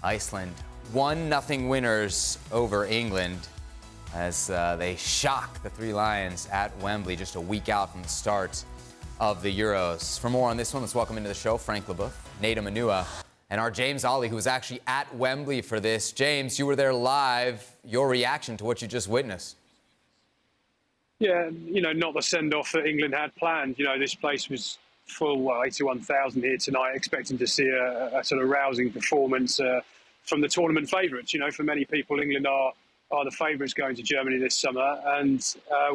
Iceland 1-0 winners over England as they shock the Three Lions at Wembley just a week out from the start of the Euros. For more on this one, let's welcome into the show Frank Leboeuf, Nedum, Onuoha, and our James Olley, who was actually at Wembley for this. James, you were there live. Your reaction to what you just witnessed? Yeah, not the send-off that England had planned. This place was full, 81,000 here tonight, expecting to see a sort of rousing performance from the tournament favourites. For many people, England are the favourites going to Germany this summer. And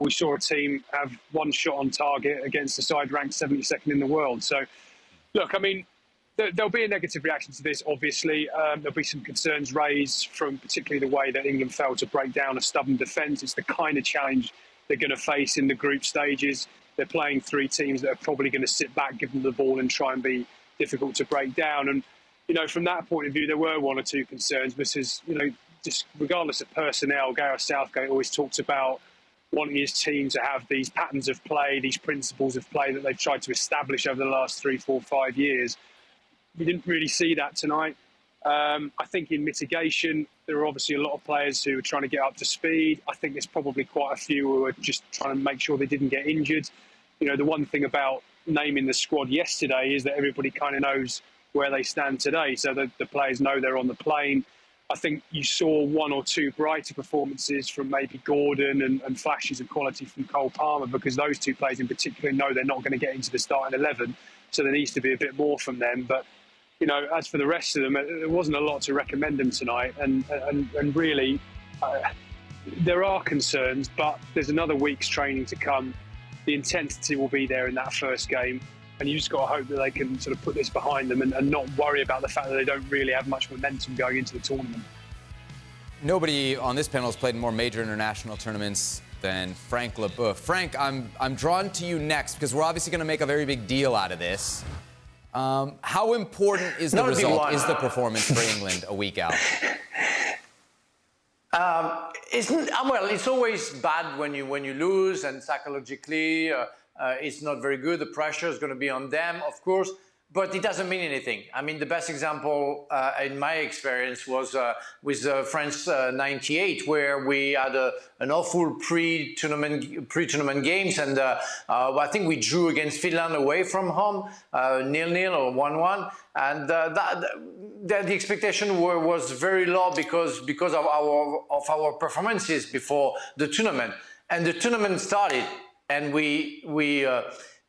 we saw a team have one shot on target against a side ranked 72nd in the world. So, look, I mean, there'll be a negative reaction to this, obviously. There'll be some concerns raised from particularly the way that England failed to break down a stubborn defence. It's the kind of challenge they're going to face in the group stages. They're playing three teams that are probably going to sit back, give them the ball and try and be difficult to break down. And, from that point of view, there were one or two concerns because, just regardless of personnel, Gareth Southgate always talks about wanting his team to have these patterns of play, these principles of play that they've tried to establish over the last 3, 4, 5 years. We didn't really see that tonight. I think in mitigation, there are obviously a lot of players who are trying to get up to speed. I think there's probably quite a few who are just trying to make sure they didn't get injured. The one thing about naming the squad yesterday is that everybody kind of knows where they stand today. So the players know they're on the plane. I think you saw one or two brighter performances from maybe Gordon and flashes of quality from Cole Palmer, because those two players in particular know they're not going to get into the starting 11. So there needs to be a bit more from them. But as for the rest of them, there wasn't a lot to recommend them tonight. And really, there are concerns, but there's another week's training to come. The intensity will be there in that first game. And you just got to hope that they can sort of put this behind them and not worry about the fact that they don't really have much momentum going into the tournament. Nobody on this panel has played in more major international tournaments than Frank Leboeuf. Frank, I'm drawn to you next because we're obviously going to make a very big deal out of this. How important is the result, is the performance for England a week out? It's always bad when you lose, and psychologically it's not very good. The pressure is going to be on them, of course, but it doesn't mean anything. I mean, the best example in my experience was with France '98, where we had an awful pre-tournament games, and I think we drew against Finland away from home, 0-0 or 1-1, and the expectation was very low because of our performances before the tournament, and the tournament started. And we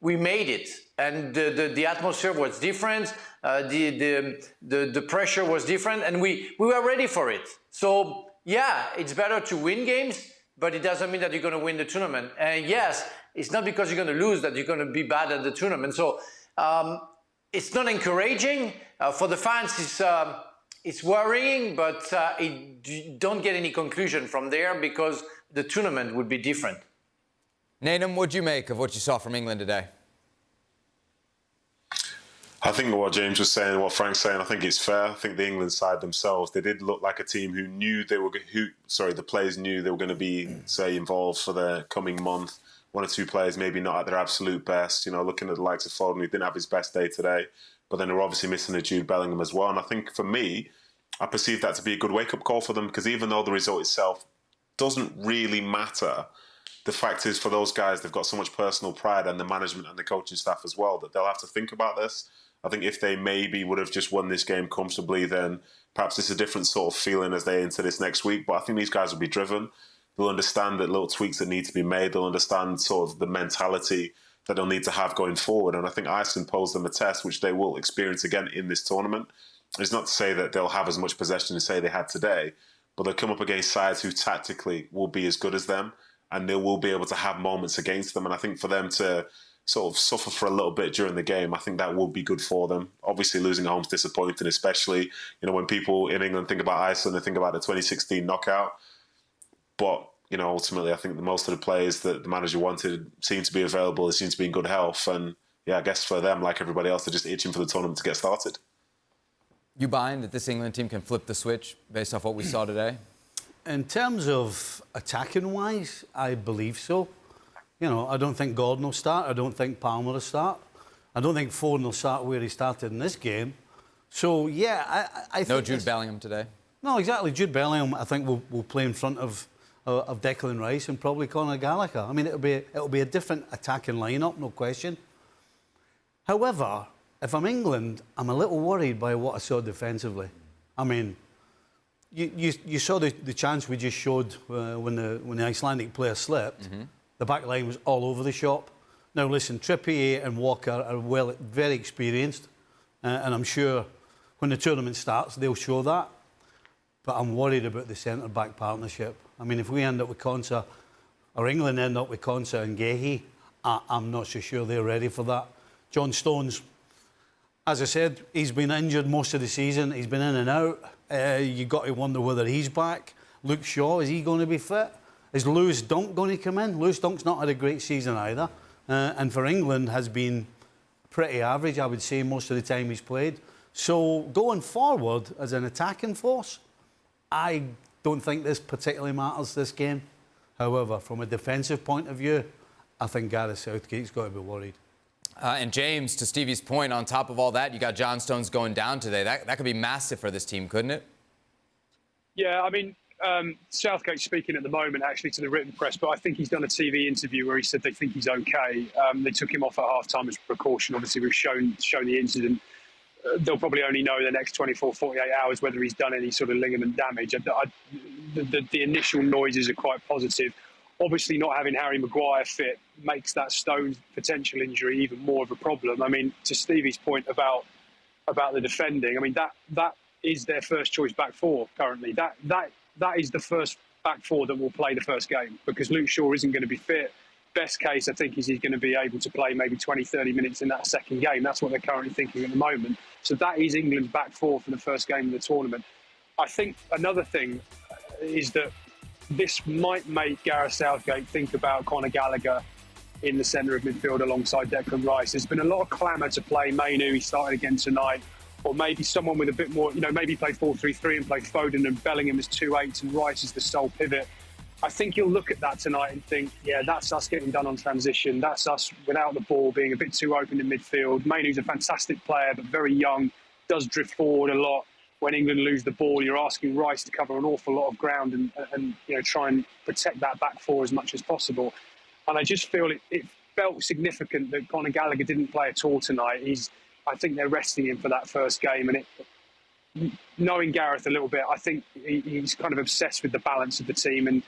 made it, and the atmosphere was different, the pressure was different, and we were ready for it. So yeah, it's better to win games, but it doesn't mean that you're going to win the tournament. And yes, it's not because you're going to lose that you're going to be bad at the tournament. So it's not encouraging for the fans. It's worrying, but don't get any conclusion from there because the tournament would be different. Nedum, what'd you make of what you saw from England today? I think what James was saying, what Frank's saying, I think it's fair. I think the England side themselves, they did look like a team who knew the players knew they were going to be, say, involved for the coming month. One or two players maybe not at their absolute best. Looking at the likes of Foden, who didn't have his best day today, but then they're obviously missing a Jude Bellingham as well. And I think for me, I perceive that to be a good wake-up call for them, because even though the result itself doesn't really matter, the fact is, for those guys, they've got so much personal pride, and the management and the coaching staff as well, that they'll have to think about this. I think if they maybe would have just won this game comfortably, then perhaps it's a different sort of feeling as they enter this next week. But I think these guys will be driven. They'll understand that little tweaks that need to be made. They'll understand sort of the mentality that they'll need to have going forward. And I think Iceland posed them a test, which they will experience again in this tournament. It's not to say that they'll have as much possession as say they had today, but they'll come up against sides who tactically will be as good as them, and they will be able to have moments against them. And I think for them to sort of suffer for a little bit during the game, I think that will be good for them. Obviously, losing at home is disappointing, especially, when people in England think about Iceland, they think about the 2016 knockout. But, ultimately, I think that most of the players that the manager wanted seem to be available. They seem to be in good health. And, yeah, I guess for them, like everybody else, they're just itching for the tournament to get started. You buying that this England team can flip the switch based off what we saw today? In terms of attacking-wise, I believe so. I don't think Gordon will start. I don't think Palmer will start. I don't think Foden will start where he started in this game. So, yeah, I think... No Jude Bellingham today? No, exactly. Jude Bellingham, I think, will play in front of Declan Rice and probably Conor Gallagher. I mean, it'll be a different attacking lineup, no question. However, if I'm England, I'm a little worried by what I saw defensively. I mean, you saw the chance we just showed when the Icelandic player slipped. Mm-hmm. The back line was all over the shop. Now, listen, Trippier and Walker are very experienced, and I'm sure when the tournament starts, they'll show that. But I'm worried about the centre-back partnership. I mean, if we end up with Konsa, or England end up with Konsa and Gehi, I'm not so sure they're ready for that. John Stones, as I said, he's been injured most of the season. He's been in and out. You've got to wonder whether he's back. Luke Shaw, is he going to be fit? Is Lewis Dunk going to come in? Lewis Dunk's not had a great season either. And for England has been pretty average, I would say, most of the time he's played. So going forward as an attacking force, I don't think this particularly matters, this game. However, from a defensive point of view, I think Gareth Southgate's got to be worried. And James, to Stevie's point, on top of all that, you got John Stones going down today. That could be massive for this team, couldn't it? Yeah, I mean, Southgate's speaking at the moment, actually, to the written press, but I think he's done a TV interview where he said they think he's okay. They took him off at half-time as a precaution. Obviously, we've shown the incident. They'll probably only know in the next 24, 48 hours whether he's done any sort of ligament damage. The initial noises are quite positive. Obviously, not having Harry Maguire fit makes that Stones potential injury even more of a problem. I mean, to Stevie's point about the defending, I mean, that is their first choice back four currently. That is the first back four that will play the first game because Luke Shaw isn't going to be fit. Best case, I think, is he's going to be able to play maybe 20, 30 minutes in that second game. That's what they're currently thinking at the moment. So that is England's back four for the first game of the tournament. I think another thing is that this might make Gareth Southgate think about Conor Gallagher in the centre of midfield alongside Declan Rice. There's been a lot of clamour to play Mainu. He started again tonight. Or maybe someone with a bit more, maybe play 4-3-3 and play Foden and Bellingham as 2-8s and Rice as the sole pivot. I think you'll look at that tonight and think, yeah, that's us getting done on transition. That's us without the ball being a bit too open in midfield. Mainu's a fantastic player, but very young, does drift forward a lot. When England lose the ball, you're asking Rice to cover an awful lot of ground and try and protect that back four as much as possible. And I just feel it felt significant that Conor Gallagher didn't play at all tonight. I think they're resting him for that first game. And knowing Gareth a little bit, I think he's kind of obsessed with the balance of the team. And,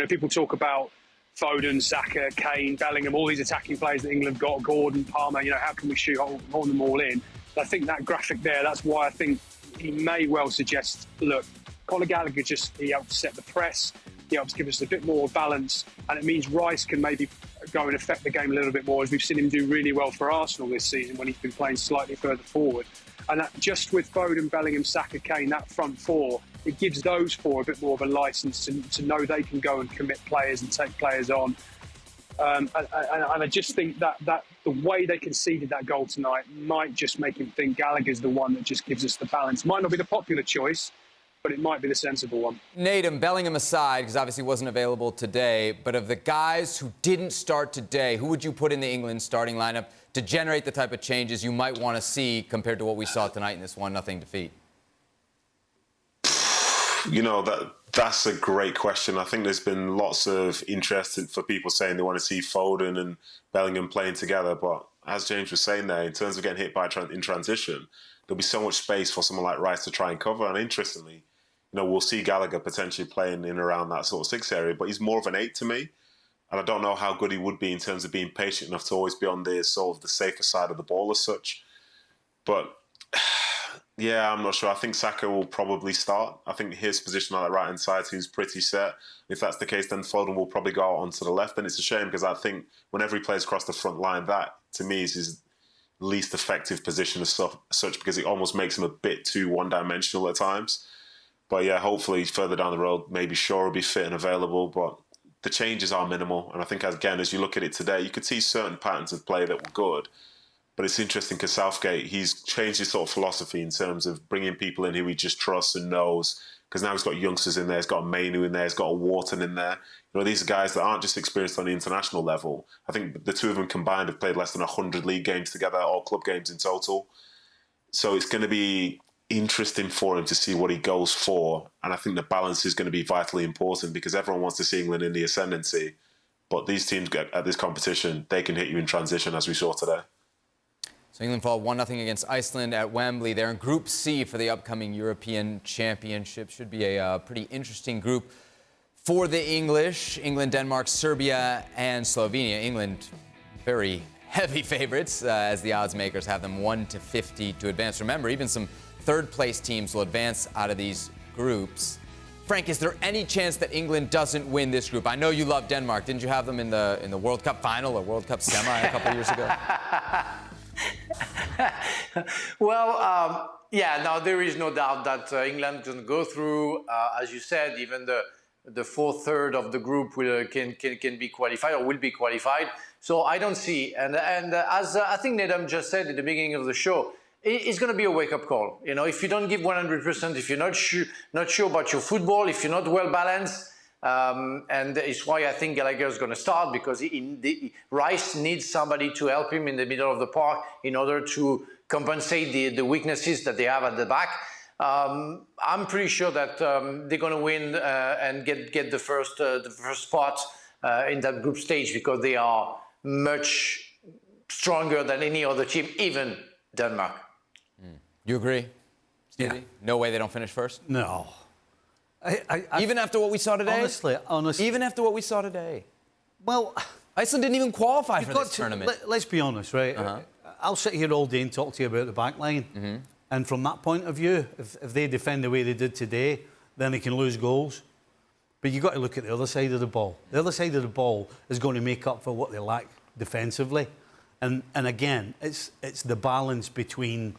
people talk about Foden, Saka, Kane, Bellingham, all these attacking players that England got, Gordon, Palmer, how can we shoehorn them all in? I think that graphic there, that's why I think he may well suggest, look, Conor Gallagher he helps set the press, he helps give us a bit more balance, and it means Rice can maybe go and affect the game a little bit more, as we've seen him do really well for Arsenal this season when he's been playing slightly further forward. And that just with Foden, Bellingham, Saka, Kane, that front four, it gives those four a bit more of a licence to know they can go and commit players and take players on. And I just think that the way they conceded that goal tonight might just make him think Gallagher's the one that just gives us the balance. Might not be the popular choice, but it might be the sensible one. Nedum, Bellingham aside, because obviously wasn't available today, but of the guys who didn't start today, who would you put in the England starting lineup to generate the type of changes you might want to see compared to what we saw tonight in this 1-0 defeat? That's a great question. I think there's been lots of interest for people saying they want to see Foden and Bellingham playing together. But as James was saying there, in terms of getting hit in transition, there'll be so much space for someone like Rice to try and cover. And interestingly, we'll see Gallagher potentially playing in around that sort of 6 area, but he's more of an 8 to me. And I don't know how good he would be in terms of being patient enough to always be on the sort of the safer side of the ball as such. But yeah, I'm not sure. I think Saka will probably start. I think his position on that right-hand side is pretty set. If that's the case, then Foden will probably go out onto the left. And it's a shame because I think whenever he plays across the front line, that, to me, is his least effective position as such because it almost makes him a bit too one-dimensional at times. But yeah, hopefully further down the road, maybe Shaw will be fit and available. But the changes are minimal. And I think, again, as you look at it today, you could see certain patterns of play that were good. But it's interesting because Southgate, he's changed his sort of philosophy in terms of bringing people in who he just trusts and knows. Because now he's got youngsters in there, he's got a Mainu in there, he's got a Wharton in there. These are guys that aren't just experienced on the international level. I think the two of them combined have played less than 100 league games together, or club games in total. So it's going to be interesting for him to see what he goes for. And I think the balance is going to be vitally important because everyone wants to see England in the ascendancy. But these teams at this competition, they can hit you in transition, as we saw today. So England fall 1-0 against Iceland at Wembley. They're in Group C for the upcoming European Championship. Should be a pretty interesting group for the English. England, Denmark, Serbia, and Slovenia. England, very heavy favorites, as the odds makers have them 1-50 to advance. Remember, even some third-place teams will advance out of these groups. Frank, is there any chance that England doesn't win this group? I know you love Denmark. Didn't you have them in the World Cup final or World Cup semi a couple of years ago? Well, there is no doubt that England can go through. As you said, even the fourth third of the group can be qualified or will be qualified. So I don't see. And as I think Nedum just said at the beginning of the show, it's going to be a wake-up call. You know, if you don't give 100%, if you're not sure about your football, if you're not well balanced, and it's why I think Gallagher is going to start, because Rice needs somebody to help him in the middle of the park in order to compensate the weaknesses that they have at the back. I'm pretty sure that they're going to win and get the first spot in that group stage, because they are much stronger than any other team, even Denmark. You agree, Stevie? Yeah. No way they don't finish first? No. Even after what we saw today? Honestly. Even after what we saw today? Well, Iceland didn't even qualify for this tournament. Let's be honest, right? I'll sit here all day and talk to you about the back line. And from that point of view, if they defend the way they did today, then they can lose goals. But you've got to look at the other side of the ball. The other side of the ball is going to make up for what they lack defensively. And again, it's the balance between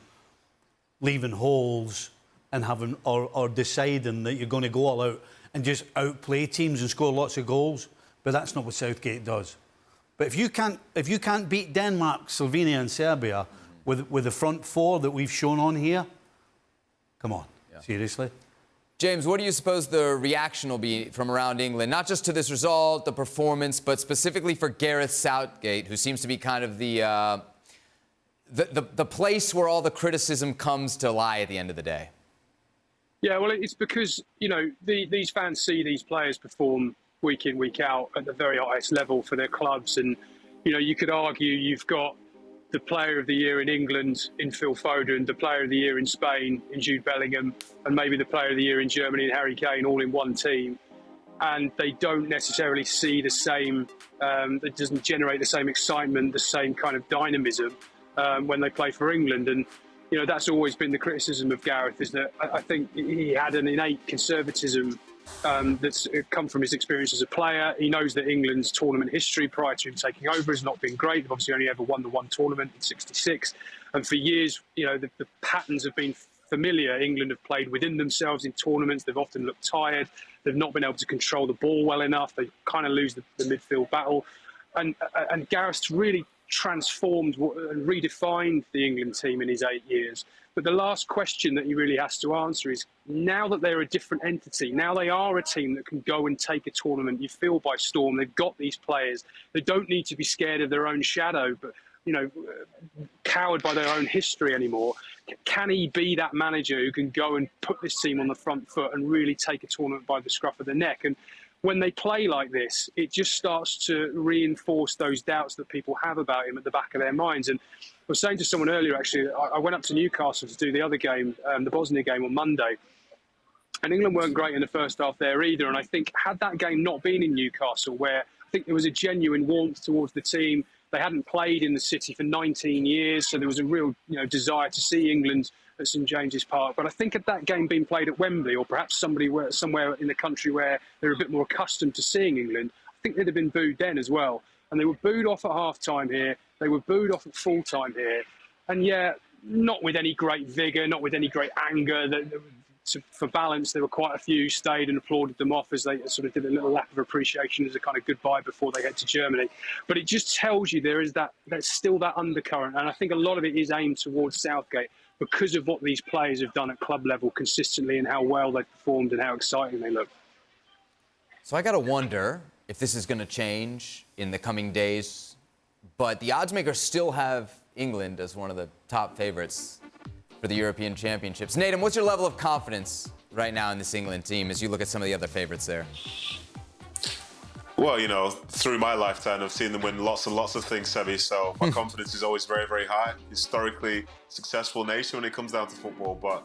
leaving holes and having or deciding that you're going to go all out and just outplay teams and score lots of goals. But that's not what Southgate does. But if you can't beat Denmark, Slovenia, and Serbia with the front four that we've shown on here, come on, seriously. James, what do you suppose the reaction will be from around England, not just to this result, the performance, but specifically for Gareth Southgate, who seems to be kind of the place where all the criticism comes to lie at the end of the day? Yeah, well, it's because, these fans see these players perform week in, week out at the very highest level for their clubs. And, you could argue you've got the player of the year in England in Phil Foden, the player of the year in Spain in Jude Bellingham, and maybe the player of the year in Germany in Harry Kane, all in one team. And they don't necessarily see the same, it doesn't generate the same excitement, the same kind of dynamism when they play for England. And, that's always been the criticism of Gareth, is that I think he had an innate conservatism that's come from his experience as a player. He knows that England's tournament history prior to him taking over has not been great. They've obviously only ever won the one tournament in '66. And for years, the patterns have been familiar. England have played within themselves in tournaments. They've often looked tired. They've not been able to control the ball well enough. They kind of lose the midfield battle. And Gareth's really transformed and redefined the England team in his 8 years. But the last question that he really has to answer is, now that they're a different entity, now they are a team that can go and take a tournament, you feel, by storm. They've got these players. They don't need to be scared of their own shadow, but, cowed by their own history anymore. Can he be that manager who can go and put this team on the front foot and really take a tournament by the scruff of the neck? And when they play like this, it just starts to reinforce those doubts that people have about him at the back of their minds. And I was saying to someone earlier, actually, I went up to Newcastle to do the other game, the Bosnia game on Monday. And England weren't great in the first half there either. And I think had that game not been in Newcastle, where I think there was a genuine warmth towards the team, they hadn't played in the city for 19 years, so there was a real desire to see England at St James's Park. But I think had that game been played at Wembley, or perhaps somewhere in the country where they're a bit more accustomed to seeing England, I think they'd have been booed then as well. And they were booed off at half-time here. They were booed off at full-time here. And not with any great vigour, not with any great anger. For balance, there were quite a few who stayed and applauded them off as they sort of did a little lap of appreciation as a kind of goodbye before they head to Germany. But it just tells you there's still that undercurrent. And I think a lot of it is aimed towards Southgate because of what these players have done at club level consistently and how well they've performed and how exciting they look. So I got to wonder if this is going to change in the coming days. But the odds makers still have England as one of the top favorites for the European Championships. Nedum, what's your level of confidence right now in this England team as you look at some of the other favourites there? Well, you know, through my lifetime, I've seen them win lots and lots of things, Sebi, so my confidence is always very, very high. Historically successful nation when it comes down to football, but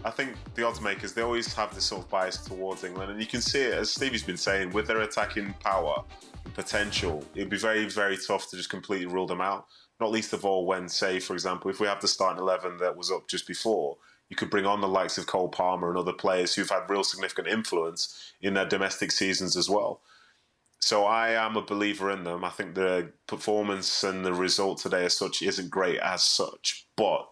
I think the odds makers, they always have this sort of bias towards England, and you can see it, as Stevie's been saying, with their attacking power and potential, it'd be very, very tough to just completely rule them out, not least of all when, say, for example, if we have the starting 11 that was up just before, you could bring on the likes of Cole Palmer and other players who've had real significant influence in their domestic seasons as well. So I am a believer in them. I think the performance and the result today as such isn't great as such. But,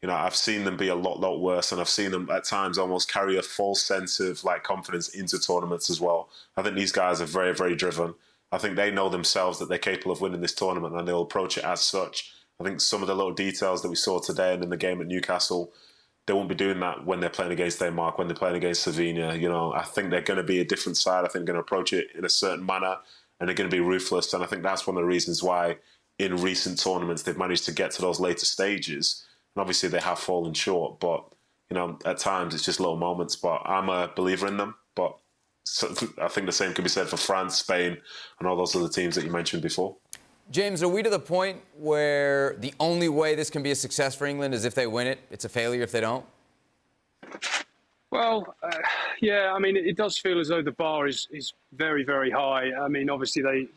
you know, I've seen them be a lot worse, and I've seen them at times almost carry a false sense of like confidence into tournaments as well. I think these guys are very, very driven. I think they know themselves that they're capable of winning this tournament, and they'll approach it as such. I think some of the little details that we saw today and in the game at Newcastle, they won't be doing that when they're playing against Denmark, when they're playing against Slovenia. You know, I think they're going to be a different side. I think they're going to approach it in a certain manner, and they're going to be ruthless. And I think that's one of the reasons why in recent tournaments they've managed to get to those later stages. And obviously they have fallen short, but, you know, at times it's just little moments. But I'm a believer in them. But I think the same can be said for France, Spain, and all those other teams that you mentioned before. James, are we to the point where the only way this can be a success for England is if they win it? It's a failure if they don't? Well, yeah, I mean, it does feel as though the bar is very, very high. I mean, obviously they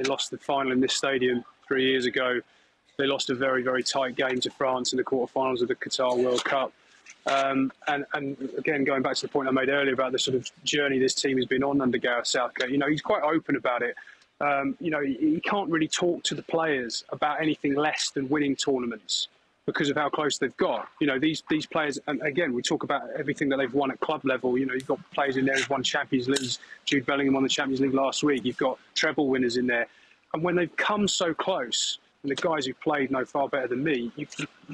lost the final in this stadium 3 years ago. They lost a very, very tight game to France in the quarterfinals of the Qatar World Cup. And again, going back to the point I made earlier about the sort of journey this team has been on under Gareth Southgate, you know, he's quite open about it. You know, he can't really talk to the players about anything less than winning tournaments because of how close they've got. You know, these players, and again, we talk about everything that they've won at club level. You know, you've got players in there who've won Champions League. Jude Bellingham won the Champions League last week. You've got treble winners in there. And when they've come so close, and the guys who played know far better than me, you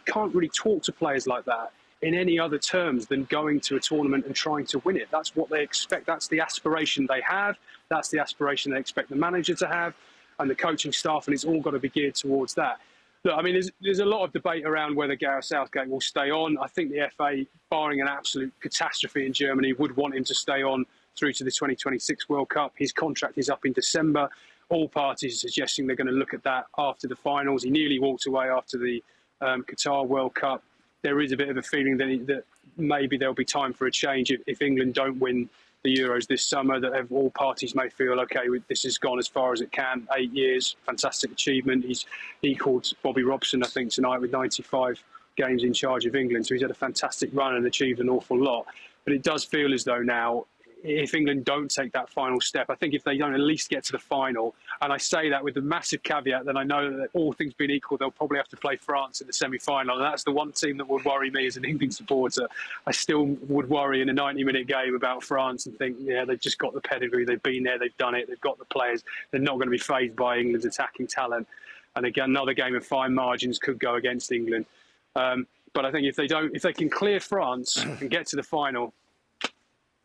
can't really talk to players like that in any other terms than going to a tournament and trying to win it. That's what they expect. That's the aspiration they have. That's the aspiration they expect the manager to have and the coaching staff, and it's all got to be geared towards that. Look, I mean, there's a lot of debate around whether Gareth Southgate will stay on. I think the FA, barring an absolute catastrophe in Germany, would want him to stay on through to the 2026 World Cup. His contract is up in December. All parties are suggesting they're going to look at that after the finals. He nearly walked away after the Qatar World Cup. There is a bit of a feeling that maybe there'll be time for a change if England don't win the Euros this summer, that all parties may feel, OK, this has gone as far as it can. 8 years, fantastic achievement. He's equalled Bobby Robson, I think, tonight with 95 games in charge of England. So he's had a fantastic run and achieved an awful lot. But it does feel as though now, if England don't take that final step, I think if they don't at least get to the final, and I say that with the massive caveat that I know that all things being equal, they'll probably have to play France in the semi-final, and that's the one team that would worry me as an England supporter. I still would worry in a 90-minute game about France and think, yeah, they've just got the pedigree, they've been there, they've done it, they've got the players, they're not going to be fazed by England's attacking talent. And again, another game of fine margins could go against England. But I think if they can clear France and get to the final,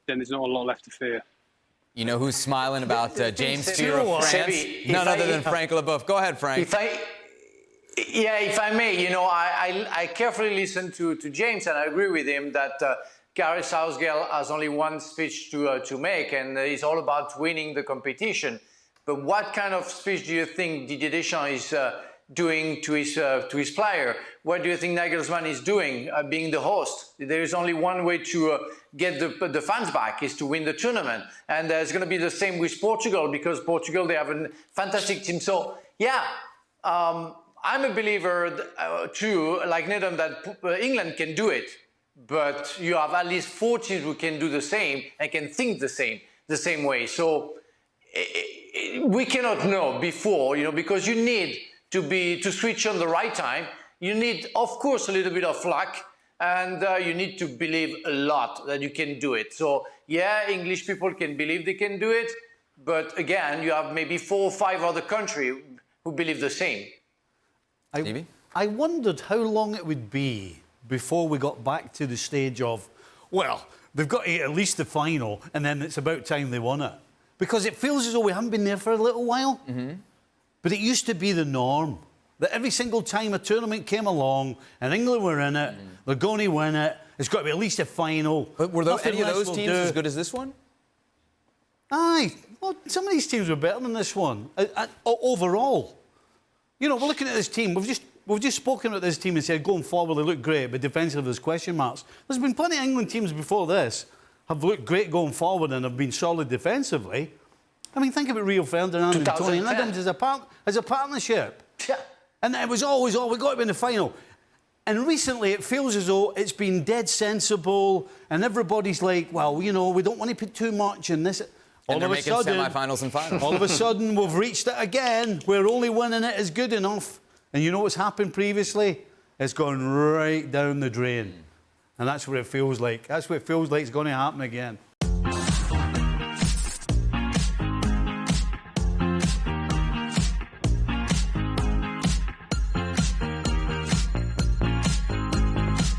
then there's not a lot left to fear. You know who's smiling about James' fear of France? Sebi, None other than Frank Leboeuf. Go ahead, Frank. If I may, you know, I carefully listened to James, and I agree with him that Gareth Southgate has only one speech to make, and it's all about winning the competition. But what kind of speech do you think Didier Deschamps is doing to his player? What do you think Nagelsmann is doing, being the host? There is only one way to get the fans back, is to win the tournament. And it's going to be the same with Portugal, because Portugal, they have a fantastic team. So, yeah, I'm a believer too, like Nedum, that England can do it. But you have at least 4 teams who can do the same and can think the same way. So we cannot know before, you know, because you need to switch on the right time. You need, of course, a little bit of luck, and you need to believe a lot that you can do it. So, yeah, English people can believe they can do it, but again, you have maybe 4 or 5 other countries who believe the same. I wondered how long it would be before we got back to the stage of, well, they've got to at least the final, and then it's about time they won it. Because it feels as though we haven't been there for a little while. Mm-hmm. But it used to be the norm that every single time a tournament came along and England were in it, they're going to win it. It's got to be at least a final. But were any of those teams as good as this one? Aye. Well, some of these teams were better than this one. Overall. You know, we're looking at this team. We've just spoken about this team and said going forward they look great, but defensively there's question marks. There's been plenty of England teams before this have looked great going forward and have been solid defensively. I mean, think about Rio Ferdinand and Tony Nedum as a partnership. Yeah. And it was always, we've got to be in the final. And recently it feels as though it's been dead sensible and everybody's like, well, you know, we don't want to put too much in this. And they're making semi-finals and finals. All of a sudden, we've reached it again. We're only winning it is good enough. And you know what's happened previously? It's gone right down the drain. And that's what it feels like. That's what it feels like it's going to happen again.